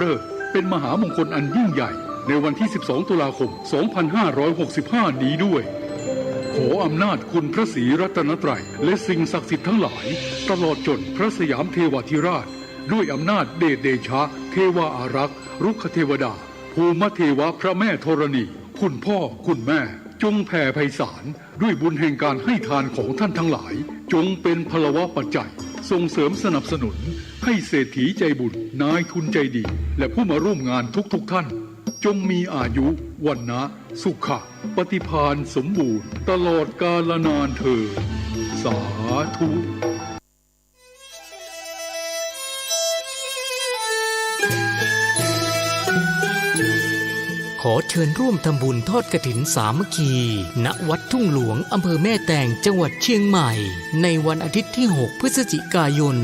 ฤกษ์เป็นมหามงคลอันยิ่งใหญ่ในวันที่ 12 ตุลาคม 2565 นี้ด้วยขออำนาจคุณพระศรีรัตนตรัยและสิ่งศักดิ์สิทธิ์ทั้งหลายตลอดจนพระสยามเทวาธิราชด้วยอำนาจเดชเดชะเทวาอารักษ์รุกขเทวดาภูมิเทวะพระแม่ธรณีคุณพ่อคุณแม่จงแผ่ไพศาลด้วยบุญแห่งการให้ทานของท่านทั้งหลายจงเป็นพลวะปัจจัยส่งเสริมสนับสนุนให้เศรษฐีใจบุญนายทุนใจดีและผู้มาร่วมงานทุกท่านจงมีอายุวันนะสุขะปฏิภาณสมบูรณ์ตลอดกาลนานเถิดสาธุขอเชิญร่วมทำบุญทอดกฐินสามัคคีณวัดทุ่งหลวงอำเภอแม่แตงจังหวัดเชียงใหม่ในวันอาทิตย์ที่ 6 พฤศจิกายน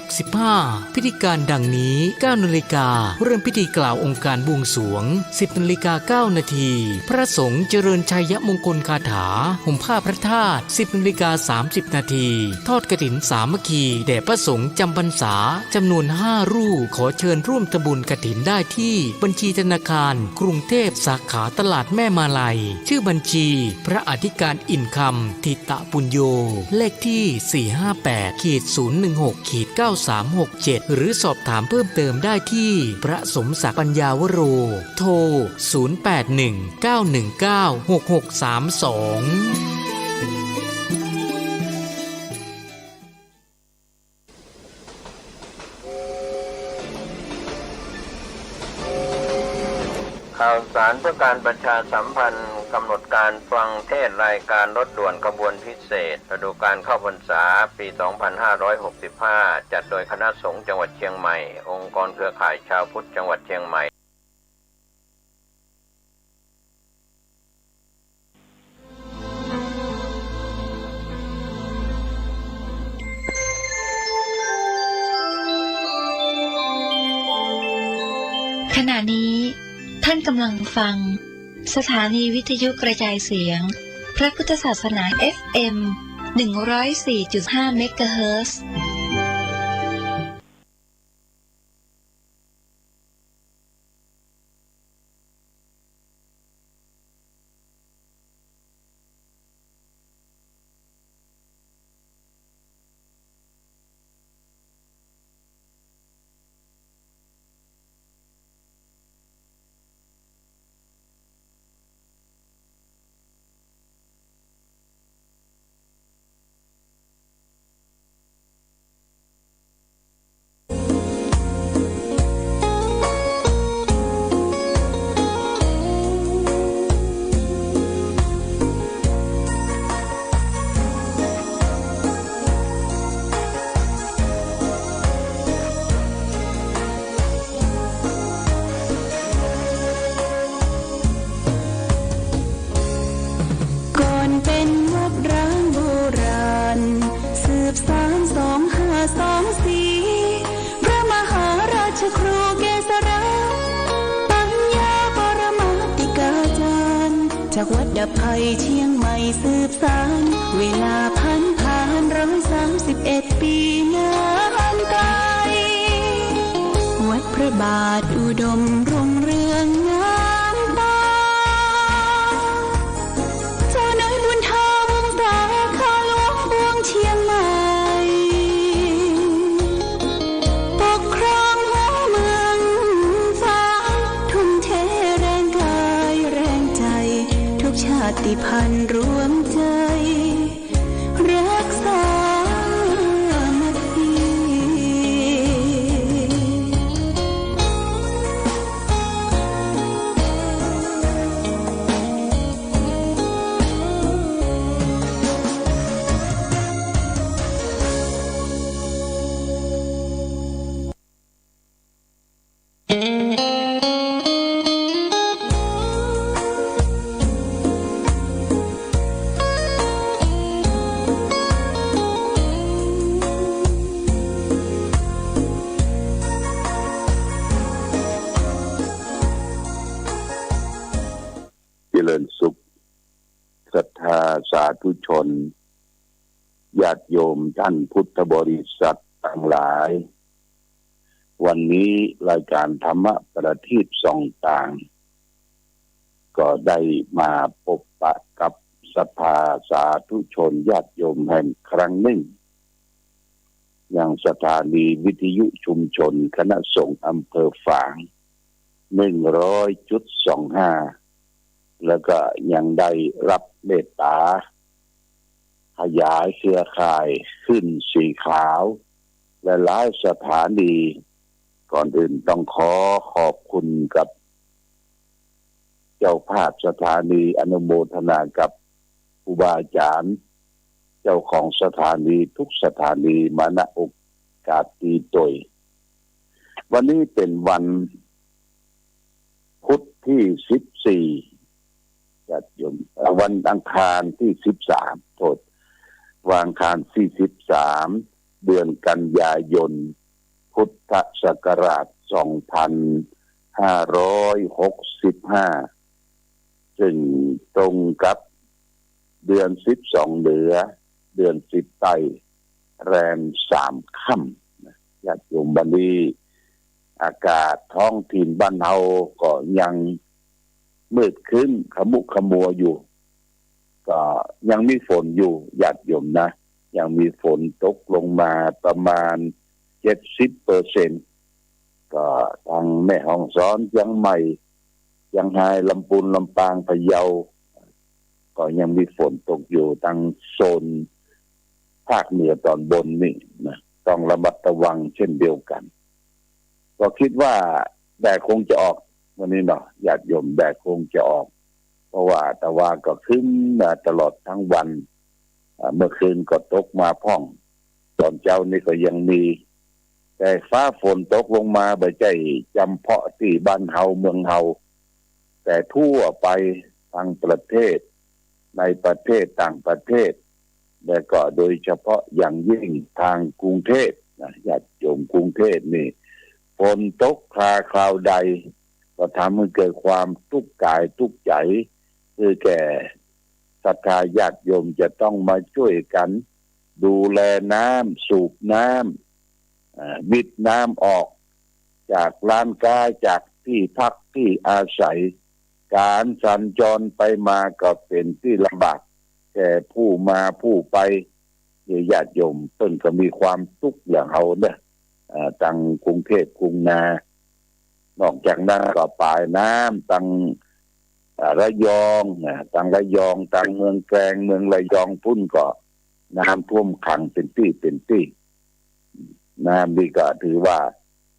2565 พิธีการดังนี้ 9 นาฬิกาเริ่มพิธีกล่าวองค์การบวงสรวง 10 นาฬิกา 9 นาทีพระสงฆ์เจริญชัยมงคลคาถาห่มผ้าพระธาตุ 10 นาฬิกา 30 นาทีทอดกฐินสามัคคีแด่พระสงฆ์จำพรรษาจำนวน 5 รูปขอเชิญร่วมทำบุญกฐินได้ที่บัญชีธนาคารกรุงเทพสาขาตลาดแม่มาลัยชื่อบัญชีพระอธิการอินคำทิตะปุญโญเลขที่ 458-016-9367 หรือสอบถามเพิ่มเติมได้ที่พระสมศักดิ์ปัญญาวโรโทร 0819196632ข่าวสารเพื่อการประชาสัมพันธ์กำหนดการฟังเทศรายการรถด่วนขบวนพิเศษฤดูกาลเข้าพรรษาปี 2565 จัดโดยคณะสงฆ์จังหวัดเชียงใหม่องค์กรเครือข่ายชาวพุทธจังหวัดเชียงใหม่ขณะนี้ท่านกำลังฟังสถานีวิทยุกระจายเสียงพระพุทธศาสนา FM 104.5 เมกะเฮิรตซ์จากวัดดับภัยเชียงใหม่สืบสานเวลาผ่าน131 ปีนานไกลวัดพระบาทอุดมรุ่งเรืองงามตาเจ้าน้อยบุญธรรมสาขาหลวงบวงเชียงใหม่ปกครองหัวเมืองฟ้าทุ่มเทแรงกายแรงใจทุกชาติพันธุ์รวมใจรักษาสาธุชนญาติโยมท่านพุทธบริษัททั้งหลาย วันนี้รายการธรรมะประทีปส่องต่างก็ได้มาพบปะกับสภาสาธุชนญาติโยมแห่งครั้งหนึ่งอย่างสถานีวิทยุชุมชนคณะสงฆ์อำเภอฝาง 100.25 แล้วก็ยังได้รับเมตตาขยายเครือข่ายขึ้นสีขาวและหลายสถานีก่อนอื่นต้องขอบคุณกับเจ้าภาพสถานีอนุโมทนากับครูบาอาจารย์เจ้าของสถานีทุกสถานีมาณโอกาสดีตยวันนี้เป็นวันพุธที่14จัดยมวันอังคารที่13โทษวันอังคารที่13เดือนกันยายนพุทธศักราช2565ซึ่งตรงกับเดือน12เหนือเดือน10ใต้แรม3ค่ำญาติโยมบัดนี้อากาศท้องถิ่นบ้านเฮาก็ยังมืดครึ้มขมุกขมัวอยู่ก็ยังมีฝนอยู่ญาติโยมนะยังมีฝนตกลงมาประมาณ 70% ก็ทางแม่ฮ่องสอนเชียงใหม่เชียงรายลำพูนลำปางพะเยาก็ยังมีฝนตกอยู่ทางโซนภาคเหนือตอนบนนี่นะต้องระมัดระวังเช่นเดียวกันก็คิดว่าแดดคงจะออกวันนี้เนาะญาติโยมแดดคงจะออกเพราะว่าแต่ว่าก็ขึ้นตลอดทั้งวันเมื่อคืนก็ตกมาพ่องตอนเช้านี่ก็ยังมีแต่ฟ้าฝนตกลงมาบ่ใช่จำเพาะที่บ้านเฮาเมืองเฮาแต่ทั่วไปทั้งประเทศในประเทศต่างประเทศและก็โดยเฉพาะอย่างยิ่งทางกรุงเทพนะญาติโยมกรุงเทพนี่ฝนตกคราวใดก็ทำให้เกิดความทุกข์กายทุกข์ใจคือแก่ศรัทธาญาติโยมจะต้องมาช่วยกันดูแลน้ำสูบน้ำบิดน้ำออกจากร้านค้าจากที่พักที่อาศัยการสัญจรไปมาก็เป็นที่ลำบากแก่ผู้มาผู้ไปญาติโยมเพิ่นก็มีความทุกข์อย่างเฮาเนี่ยทางกรุงเทพกรุงนานอกจากนั้นก็ปลายน้ำทางระยองทางระยองทางเมืองแกลงเมืองระยองพุ่นก็น้ำท่วมขังเป็นที่น้ำนี่ก็ถือว่า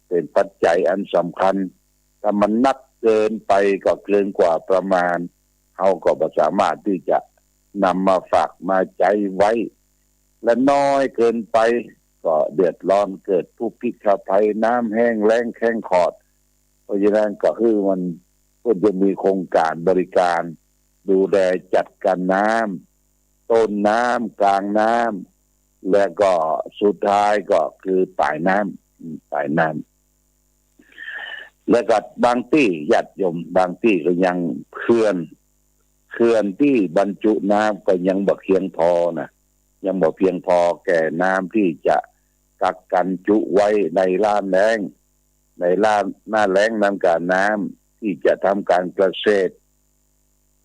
เป็นปัจจัยอันสำคัญถ้ามันนักเกินไปก็เกินกว่าประมาณเขาก็บ่สามารถที่จะนำมาฝากมาใจไว้และน้อยเกินไปก็เดือดร้อนเกิดทุกพิกภัยน้ำแห้งแล้งแข้งขอดเพราะฉะนั้นก็คือมันก็จะมีโครงการบริการดูแลจัดการน้ำต้นน้ำกลางน้ำและก็สุดท้ายก็คือปลายน้ำและก็บางที่ญาติโยมบางที่ก็ยังเขื่อนที่บรรจุน้ำก็ยังบ่เพียงพอนะยังบ่เพียงพอแก่น้ำที่จะกักกันจุไว้ในหน้าแล้งน้ำกับน้ำที่จะทำการเกษตร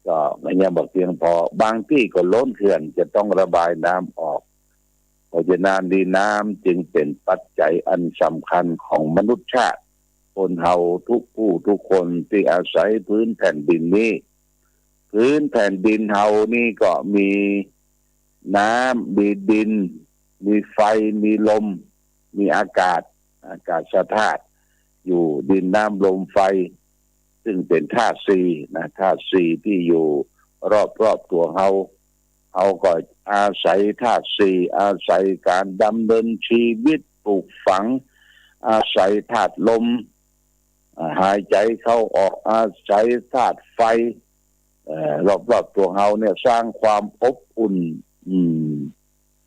ก็ยังบ่เพียงพอบางที่ก็ล้นเขื่อนจะต้องระบายน้ำออกเพราะฉะนั้นดีน้ำจึงเป็นปัจจัยอันสำคัญของมนุษยชาติคนเฮาทุกผู้ทุกคนที่อาศัยพื้นแผ่นดินนี้พื้นแผ่นดินเฮานี่ก็มีน้ำมีดินมีไฟมีลมมีอากาศธาตุอยู่ดินน้ำลมไฟซึ่งเป็นธาตุสี่นะธาตุสี่ที่อยู่รอบตัวเฮาก็อาศัยธาตุสี่อาศัยการดำเนินชีวิตปลูกฝังอาศัยธาตุลมหายใจเข้าออกอาศัยธาตุไฟรอบตัวเฮาเนี่ยสร้างความอบอุ่น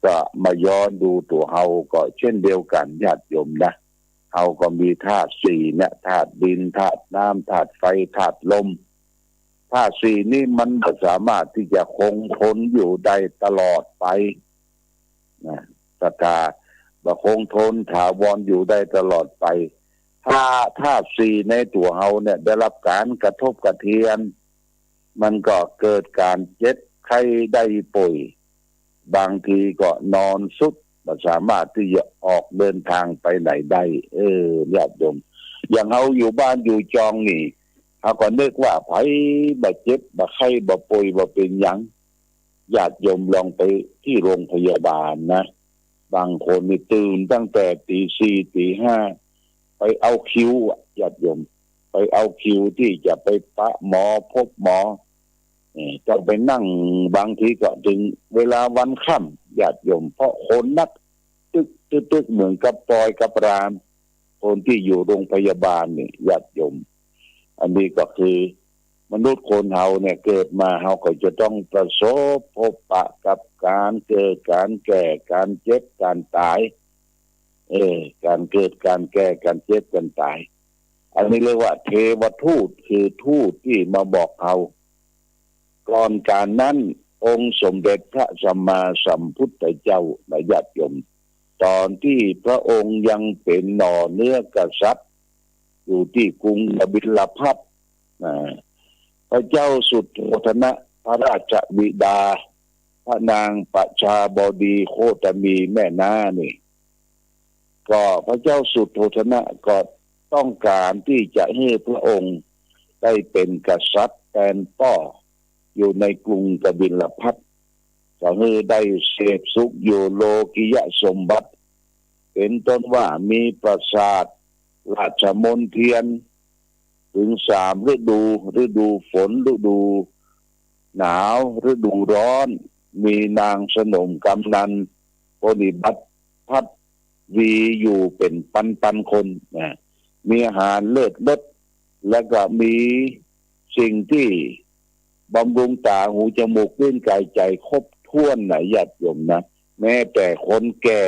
ก็มาย้อนดูตัวเฮาก็เช่นเดียวกันญาติโยมนะเฮาก็มีธาตุสี่เนี่ยธาตุดินธาตุน้ำธาตุไฟธาตุลมธาตุสี่นี่มันสามารถที่จะคงทนอยู่ได้ตลอดไปนะศรัทธาคงทนถาวรอยู่ได้ตลอดไป ถ้าสี่ในตัวเฮาเนี่ยได้รับการกระทบกระเทือนมันก็เกิดการเจ็บไข้ได้ป่วยบางทีก็นอนสุดไม่สามารถที่จะออกเดินทางไปไหนได้ญาติโยมอย่างเฮาอยู่บ้านอยู่จองนี่เฮาก็นึกว่าไผบ่เจ็บบ่ไข้บ่ป่วยบ่เป็นหยังญาติโยมลองไปที่โรงพยาบาลนะบางคนนี่ตื่นตั้งแต่ตีสี่ตีห้าไปเอาคิวญาติโยมไปเอาคิวที่จะไปปะหมอพบหมอจะไปนั่งบางทีก็ถึงเวลาวันค่ำญาติโยมเพราะคนนักตึกเหมือนกับปอยกับรามคนที่อยู่โรงพยาบาลนี่ญาติโยมอันนี้ก็คือมนุษย์คนเฮาเนี่ยเกิดมาเฮาก็จะต้องประสบพบปะกับการเกิดการแก่การเจ็บการตายการเกิดการแก่การเจ็บการตายอันนี้เรียกว่าเทวทูตคือทูตที่มาบอกเขาก่อนการนั้นองค์สมเด็จพระสัมมาสัมพุทธเจ้าและญาติโยมตอนที่พระองค์ยังเป็นหน่อเนื้อกษัตริย์อยู่ที่กรุงกบิลพัสพระเจ้าสุโธทนะพระราชบิดาพระนางประชาบดีโคตมีแม่น้านี่ก็พระเจ้าสุโธทนะก็ต้องการที่จะให้พระองค์ได้เป็นกษัตริย์แทนพ่ออยู่ในกรุงกบิลพัสก็ให้ได้เสพสุขอยู่โลกิยสมบัติเป็นต้นว่ามีปราสาทราชมนเทียนถึง3ฤดูฝนฤดูหนาวฤดูร้อนมีนางสนมกำนันปฏิบัติพัดวีอยู่เป็นพันคนนะมีอาหารเลิศรสและก็มีสิ่งที่บำรุงตาหูจมูกลิ้นกายใจครบถ้วนนะญาติโยมนะแม้แต่คนแก่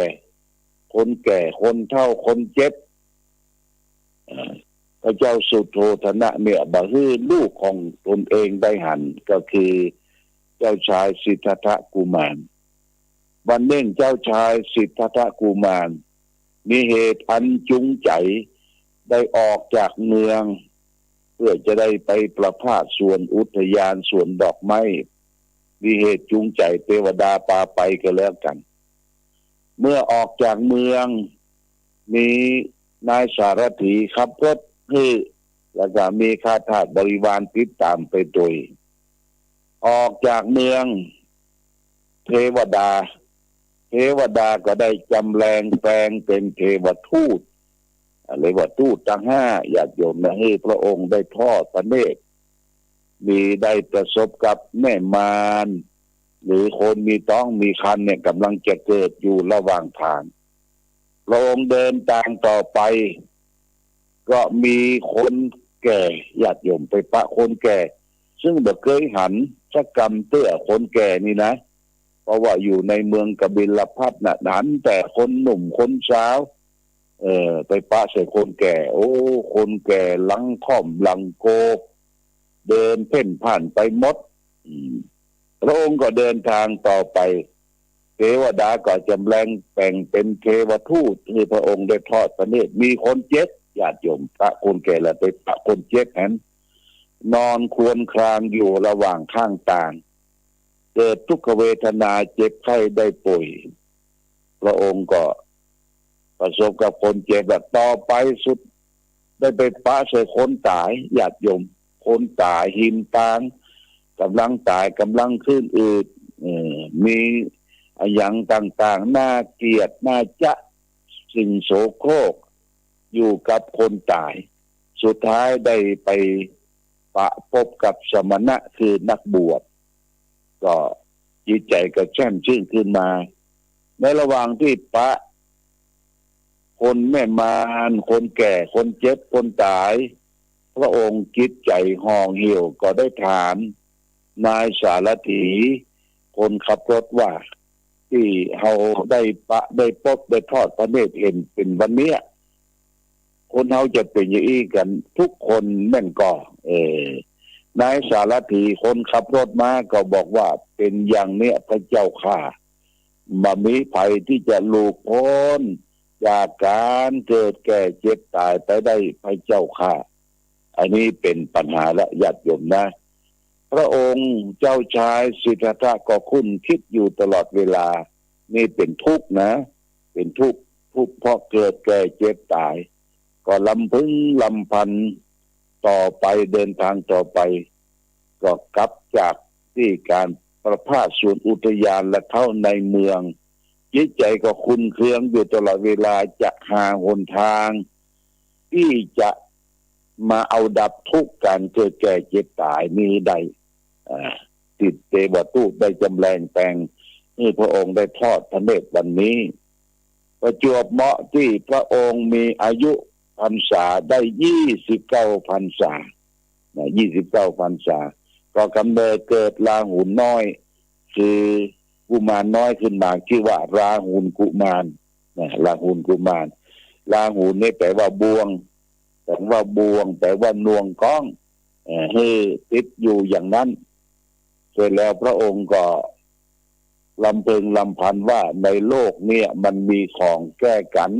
คนเฒ่าคนเจ็บพระเจ้าสุโธทนะเนี่ยบ่ฮื้อลูกของตนเองได้หันก็คือเจ้าชายสิทธัตถกุมารวันหนึ่งเจ้าชายสิทธัตถกุมารมีเหตุอันจูงใจได้ออกจากเมืองเพื่อจะได้ไปประพาสสวนอุทยานสวนดอกไม้มีเหตุจูงใจเทวดาพาไปก็แล้วกันเมื่อออกจากเมืองมีนายสารถีขับรถให้แล้วก็มีข้าทาสบริวารติดตามไปโดยออกจากเมืองเทวดาก็ได้จำแรงแปลงเป็นเทวทูตอะไรว่าทูตทั้ง5ญาติโยมนะให้พระองค์ได้ทอดพระเนตรมีได้ประสบกับแม่มารหรือคนมีท้องมีครรภ์เนี่ยกำลังจะเกิดอยู่ระหว่างทางพระองค์เดินทางต่อไปก็มีคนแก่ญาติโยมไปปะคนแก่ซึ่งบ่เคยหันสักกรรมเตื้อคนแก่นี่นะเพราะว่าอยู่ในเมืองกบิลพัสน่ะหันแต่คนหนุ่มคนสาวไปปะใส่คนแก่โอ้คนแก่หลังค่อมหลังโกเดินเพ่นผ่านไปหมดพระองค์ก็เดินทางต่อไปเทวดาก็จำแรงแปลงเป็นเทวทูตที่พระองค์ได้ทอดพระเนตรมีคนเจ็บญาติโยมพระคนแก่แล้วไปปะคนเจ็บนั้นนอนครวญครางอยู่ระหว่างข้างทางเกิดทุกขเวทนาเจ็บไข้ได้ป่วยพระองค์ก็ประสบกับคนเจ็บแบบต่อไปสุดได้ไปปะใส่คนตายญาติโยมคนตายหินตางกำลังตายกำลังขึ้นอืดมีอย่างต่างๆน่าเกลียดน่าจะสิ่งโสโครกอยู่กับคนตายสุดท้ายได้ไปปะพบกับสมณะคือนักบวชก็จิตใจก็แช่มชื่นขึ้นมาในระหว่างที่ปะคนแม่มารคนแก่คนเจ็บคนตายพระองค์จิตใจห่อเหี่ยวก็ได้ถามนายสารถีคนขับรถว่าที่เขาได้ปะได้พบได้ทอดพระเนตรเห็นเป็นวันเนี้ยคนเขาจะเป็นอย่างนี้กันทุกคนแม่นก็นายสารถีคนขับรถมาก็บอกว่าเป็นอย่างเนี้ยพระเจ้าข้าบ่มีภัยที่จะหลุดพ้น จากการเกิดแก่เจ็บตายไปได้พระเจ้าค่ะอันนี้เป็นปัญหาและญาติโยมนะพระองค์เจ้าชายสิทธัตถะก็คุ้นคิดอยู่ตลอดเวลานี่เป็นทุกข์นะเป็นทุกข์เพราะเกิดแก่เจ็บตายก็ลำพึงลำพันต่อไปเดินทางต่อไปก็กลับจากที่การประพาสส่วนอุทยานและเข้าในเมืองจิตใจก็คุ้นเครื่องอยู่ตลอดเวลาจะหาหนทางที่จะมาเอาดับทุกข์การเกิดแก่เจ็บตายนี้ได้ติดเตวตูได้จำแรงแปลงนี่พระองค์ได้ทอดพระเนตรวันนี้ประจวบเหมาะที่พระองค์มีอายุพรรษาได้29 พรรษา29 พรรษาก็กำเนิดเกิดราหุลน้อยคือกุมารน้อยขึ้นมาชื่อว่าราหุลกุมารราหุลกุมารราหุลนี่แปลว่าบวงแปลว่านวงก้องให้ติดอยู่อย่างนั้นเสร็จแล้วพระองค์ก็ลำพึงลำพันว่าในโลกเนี่ยมันมีของแก้กัน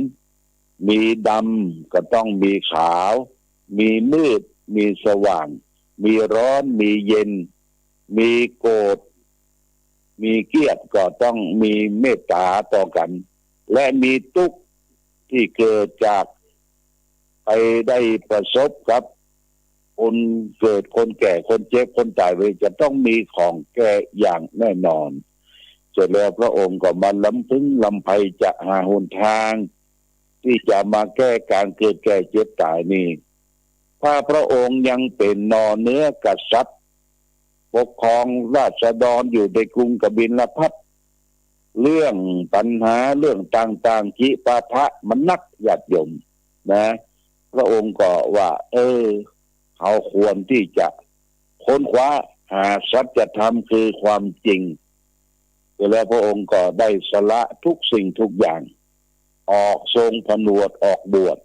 มีดำก็ต้องมีขาวมีมืดมีสว่างมีร้อนมีเย็นมีโกรธมีเกลียดก็ต้องมีเมตตาต่อกันและมีทุกข์ที่เกิดจากไปได้ประสบกับคนเกิดคนแก่คนเจ็บคนตายไปจะต้องมีของแก้อย่างแน่นอนเสร็จแล้วพระองค์ก็มาลำพึงลำไพจะหาหนทางที่จะมาแก้การเกิดแก่เจ็บตายนี่ถ้าพระองค์ยังเป็นนอเนื้อกษัตริย์ปกครองราษฎรอยู่ในกรุงกบิลพัสดุเรื่องปัญหาเรื่องต่างๆจิปาทะมันนักญาติโยมนะพระองค์ก็ว่าเขาควรที่จะค้นคว้าหาสัจธรรมคือความจริงแล้วพระองค์ก็ได้สละทุกสิ่งทุกอย่างออกทรงผนวดออกบวช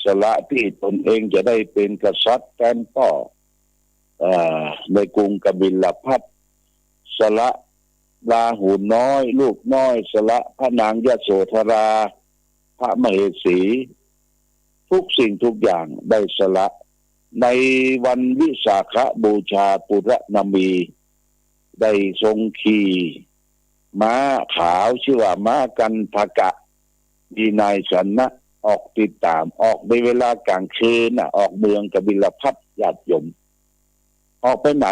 สละที่ตนเองจะได้เป็นกษัตริย์แทนพ่อในกรุงกบิลพัสดุสละราหุลน้อยลูกน้อยสละพระนางยโสธราพระมเหสีทุกสิ่งทุกอย่างได้สละในวันวิสาขบูชาปุรณมีได้ทรงขี่ม้าขาวชื่อว่าม้ากันทกะมีนายชนะออกติดตามออกในเวลากลางคืนออกเมืองกบิลพัสดุญาติโยมออกไปไหน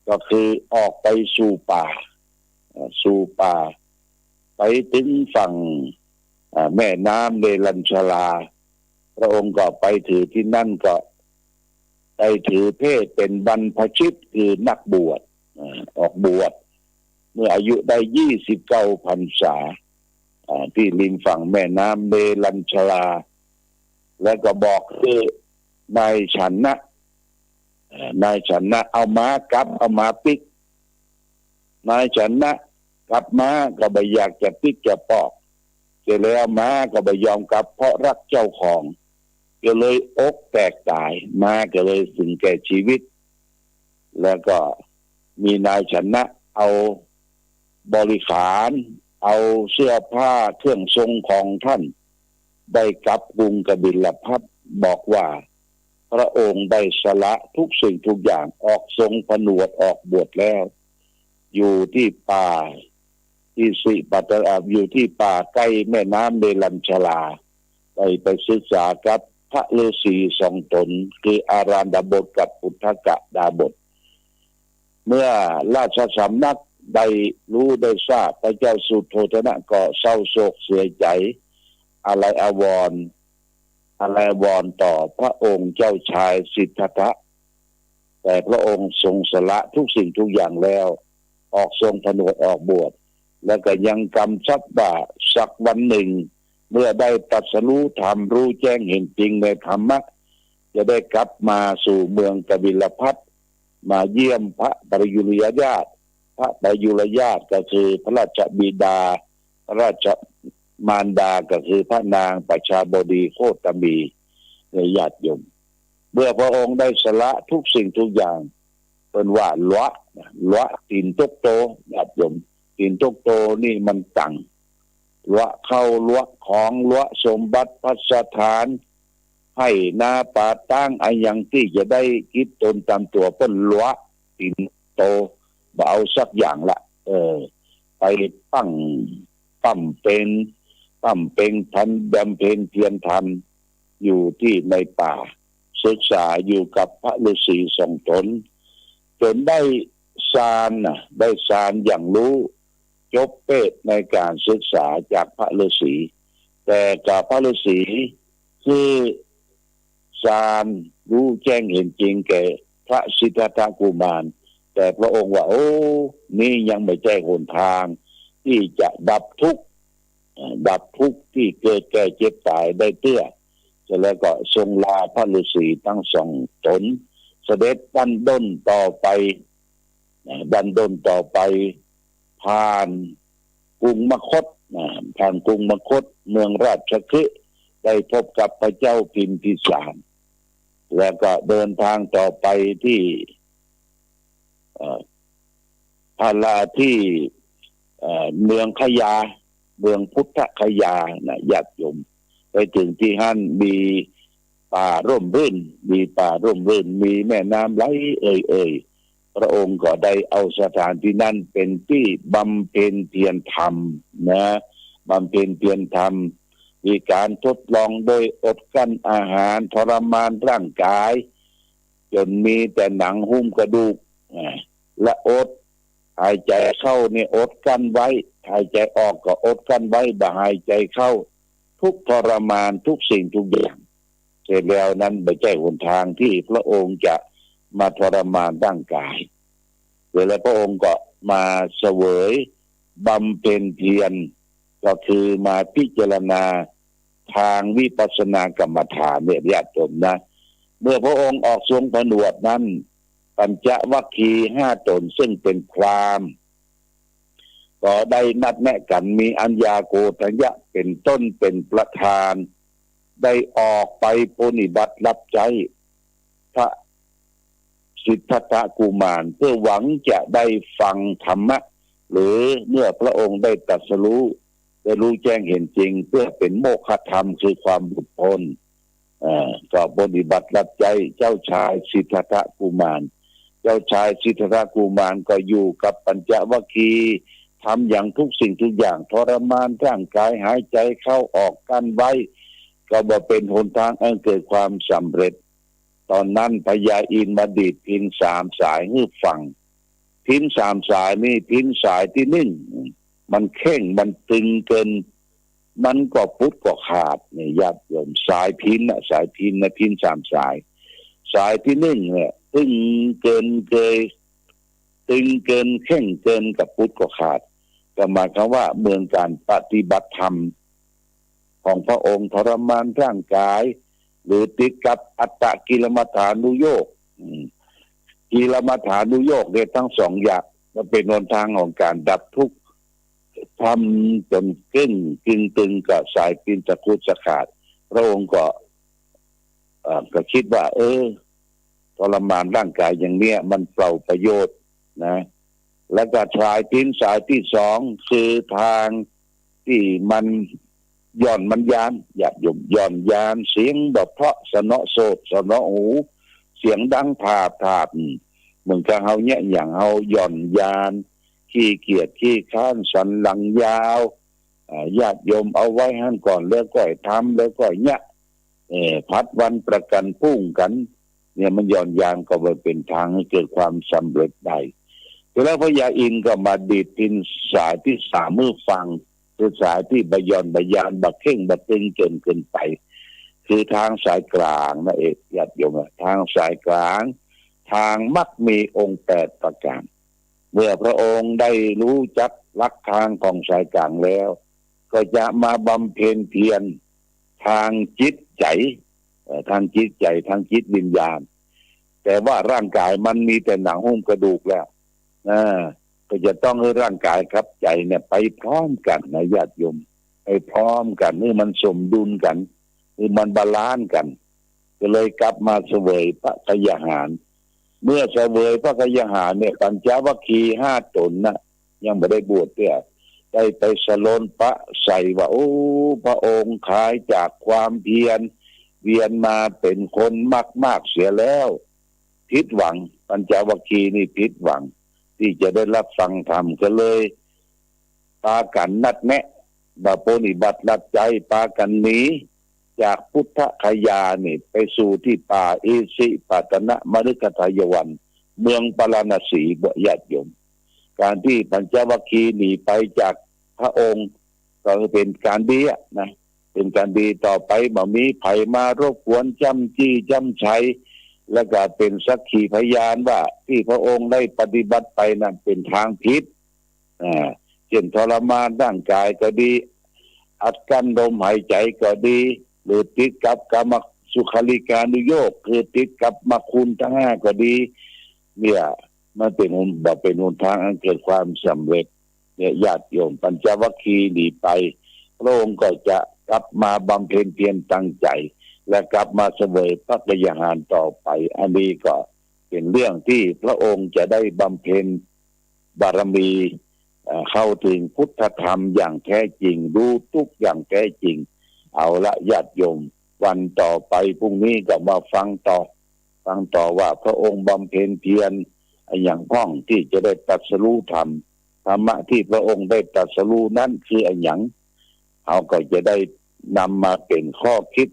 ก็คือออกไปสู่ป่าไปถึงฝั่งแม่น้ำเนรัญชลาพระองค์ก็ไปถือที่นั่นก็ไปถือเพศเป็นบรรพชิตคือนักบวชออกบวชเมื่ออายุได้29 พรรษาที่ริมฝั่งแม่น้ำเนรัญชลาแล้วก็บอกคือนายฉันนะเอาม้ากลับเอาม้าปิกนายฉันนะกลับม้าก็ไม่อยากจะปิกจะปอกเสร็จแล้วม้าก็ไม่ยอมกลับเพราะรักเจ้าของก็เลยอกแตกตายม้าก็เลยถึงแก่ชีวิตแล้วก็มีนายฉันนะเอาบริขารเอาเสื้อผ้าเครื่องทรงของท่านได้กลับกรุงกบิลพัสดุบอกว่าพระองค์ได้สละทุกสิ่งทุกอย่างออกทรงผนวดออกบวชแล้วอยู่ที่ป่าที่สิปัตตาอยู่ที่ป่าใกล้แม่น้ำเนรัญชลาไปศึกษากับพระฤาษีสองตนคืออารันดาบทกับอุทธกดาบทเมื่อราชสำนักได้รู้ได้ทราบพระเจ้าสุโธทนะก็เศร้าโศกเสียใจอะไรอาวรณ์ต่อพระองค์เจ้าชายสิทธัตถะแต่พระองค์ทรงสละทุกสิ่งทุกอย่างแล้วออกทรงผนวดออกบวชแล้วก็ยังกำชับว่าสักวันหนึ่งเมื่อได้ตรัสรู้ธรรมรู้แจ้งเห็นจริงในธรรมะจะได้กลับมาสู่เมืองกบิลพัสดุมาเยี่ยมพระปริยุรญาติพระปริยุรญาติก็คือพระราชบิดาพระราชมารดาก็คือพระนางประชาบดีโคตมีในญาติโยมเมื่อพระองค์ได้สละทุกสิ่งทุกอย่างเป็นว่าละตีนตกโตญาติโยมตีนตกโตนี่มันตัง ละเข้าละของละสมบัติพัสถานให้นาป่าตั้งไอยังที่จะได้คิดตนตามตัวเพิ่นละปินโตบ่เอาสักอย่างละไปปั้มเป็นทันบำเพ็ญเพียรธรรมอยู่ที่ในป่าศึกษาอยู่กับพระฤาษีสองตนจนได้ฌานอย่างรู้จบเปตในการศึกษาจากพระฤาษีแต่กับพระฤาษีคือฌานรู้แจ้งเห็นจริงแก่พระสิทธัตถกุมารแต่พระองค์ว่าโอ้นี่ยังไม่ใช่หนทางที่จะดับทุกข์ที่เกิดแก่เจ็บตายได้เตื้อเสร็จแล้วก็ทรงลาพระฤาษีทั้งสองตนเสด็จดันด้นต่อไปผ่านกรุงมคธเมืองราชคฤห์ได้พบกับพระเจ้าพิมพิสารแล้วก็เดินทางต่อไปที่พาราที่เมืองขยาเมืองพุทธคยานะญาติโยมไปถึงที่หั่นมีป่าร่มรื่นมีแม่น้ำไหลเอ่ยพระองค์ก็ได้เอาสถานที่นั้นเป็นที่บำเพ็ญเพียรธรรมนะบำเพ็ญเพียรธรรมมีการทดลองโดยอดกั้นอาหารทรมานร่างกายจนมีแต่หนังหุ้มกระดูกและอดหายใจเข้าเนี่ยอดกั้นไว้หายใจออกก็อดกั้นไว้บ่หายใจเข้าทุกทรมานทุกสิ่งทุกอย่างเสร็จแล้วนั้นไม่ใช่หนทางที่พระองค์จะมาทรมานร่างกายเวลาพระองค์ก็มาเสวยบำเพ็ญเพียรก็คือมาพิจารณาทางวิปัสสนากรรมฐานเนี่ยญาติโยมนะเมื่อพระองค์ออกทรงผนวดนั้นปัญจวัคคีย์5 ตนซึ่งเป็นพราหมณ์ก็ได้นัดแนะกันมีอัญญาโกฏยะเป็นต้นเป็นประธานได้ออกไปปฏิบัติรับใช้พระสิทธัตถกุมารเพื่อหวังจะได้ฟังธรรมะหรือเมื่อพระองค์ได้ตรัสรู้ได้รู้แจ้งเห็นจริงเพื่อเป็นโมฆะธรรมคือความหลุดพ้นก็ปฏิบัติรับใช้เจ้าชายสิทธัตถกุมารเจ้าชายสิทธัตถกุมารก็อยู่กับปัญจวัคคีย์ทำอย่างทุกสิ่งทุกอย่างทรมานร่างกายหายใจเข้าออกกันไว้ก็บ่เป็นหนทางอันเกิดความสำเร็จตอนนั้นพญาอินทร์มาดีดพิณ3 สายให้ฟังพิณ3 สายนี่พิณสายที่1มันเข่งมันตึงเกินมันก็พุดก็ขาดเนี่ยญาติโยมสายพิณนะพิณ3 สายที่1เนี่ยตึงเกินตึงเกินเข่งเกินกับพุดก็ขาดก็หมายความว่าเมืองการปฏิบัติธรรมของพระองค์ทรมานร่างกายหรือติดกับอัตตกิลมัฏฐานุโยคกิลมัฏฐานุโยคเนี่ยทั้ง2 อย่างมันเป็นหนทางของการดับทุกข์ทำจนกึ่งตึงกับสายพิณตะคุสขาดพระองค์ก็คิดว่าทรมานร่างกายอย่างเนี้ยมันเปล่าประโยชน์นะแล้วก็สายพิณสายที่2คือทางที่มันย่อนมันยานหยาบยมย่อนยานเสียงแบบเพราะสนอโสดสนอหูเสียงดังถาบเหมือนกับเฮาเนี่ยอย่างเฮาย่อนยานขี้เกียจขี้ค้านสันหลังยาวญาติโยมเอาไว้หั่นก่อนแล้วก็ทำแล้วก็เนี่ยพัดวันประกันพรุ่งกันเนี่ยมันย่อนยานก็เป็นทางให้เกิดความสำเร็จได้แล้วพญาอินทร์ก็มาดีดพิณสายที่3มือฟังคือสายที่บยานบักเข่งบักตึงเกินไปคือทางสายกลางนะญาติโยมทางสายกลางทางมักมีองค์8 ประการเมื่อพระองค์ได้รู้จักลักทางของสายกลางแล้วก็จะมาบำเพ็ญเพียรทางจิตใจทางจิตวิญญาณแต่ว่าร่างกายมันมีแต่หนังหุ้มกระดูกแล้วก็จะต้องให้ร่างกายครับใจเนี่ยไปพร้อมกันนะญาติโยมไปพร้อมกันนี่มันสมดุลกันนี่มันบาลานซ์กันก็เลยกลับมาเสวยพระกยาหารเมื่อเสวยพระกยาหารเนี่ยปัญจวัคคีย์5 ตนนะยังไม่ได้บวชเนี่ย ได้ไปสโลนปะใส่ว่าโอ้พระองค์ขายจากความเพียรเวียนมาเป็นคนมากๆเสียแล้วผิดหวังปัญจวัคคีย์นี่ผิดหวังที่จะได้รับฟังธรรมก็เลยปากันนัดแนะบาปฏิบัติรับใจปากันหนีจากพุทธคยานี่ไปสู่ที่ป่าเอสิปัตนะมฤคทายวันเมืองปาราณสีบ่ญาติโยมการที่ปัญจวัคคีย์หนีไปจากพระองค์ก็เป็นการดีนะเป็นการดีต่อไปบ่มีไผมารบกวนจำจี้จำชัยแล้วก็เป็นสักขีพยานว่าที่พระองค์ได้ปฏิบัติไปนั้นเป็นทางผิดเช่นทรมานร่างกายก็ดีอัดกั้นลมหายใจก็ดีหรือติดกับกรรมสุขลิกานุโยคคือติดกับมรรคคุณทั้งห้าก็ดีเนี่ยมันเป็นหนทางอันเกิดความสำเร็จเนี่ยญาติโยมปัญจวัคคีย์หนีไปพระองค์ก็จะกลับมาบำเพ็ญเพียรตั้งใจและกลับมาเสวยพระกยาหารต่อไปอันนี้ก็เป็นเรื่องที่พระองค์จะได้บำเพ็ญบารมีเข้าถึงพุทธธรรมอย่างแท้จริงรู้ทุกอย่างแท้จริงเอาละญาติโยมวันต่อไปพรุ่งนี้ก็มาฟังต่อว่าพระองค์บำเพ็ญเพียรอย่างพ้องที่จะได้ตรัสรู้ธรรมะที่พระองค์ได้ตรัสรู้นั้นคืออย่างเขาก็จะได้นำมาเป็นข้อคิด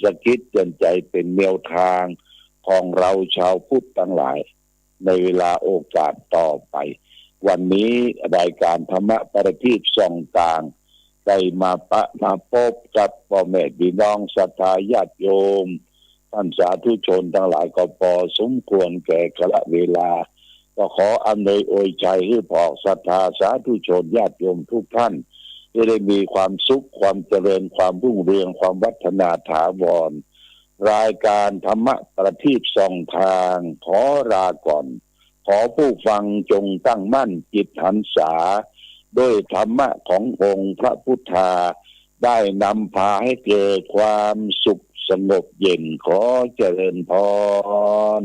สะกิดเตือนใจเป็นแนวทางของเราชาวพุทธทั้งหลายในเวลาโอกาสต่อไปวันนี้รายการธรรมะประทีปส่องต่างได้มาพบกับพ่อแม่พี่น้องศรัทธาญาติโยมท่านสาธุชนทั้งหลายก็พอสมควรแก่กาลเวลาก็ขออำนวยอวยชัยให้พอศรัทธาสาธุชนญาติโยมทุกท่านจะได้มีความสุขความเจริญความรุ่งเรืองความวัฒนาถาวรรายการธรรมะประทีปส่องทางขอลาก่อนขอผู้ฟังจงตั้งมั่นจิตหันษาด้วยธรรมะขององค์พระพุทธาได้นำพาให้เกิดความสุขสงบเย็นขอเจริญพร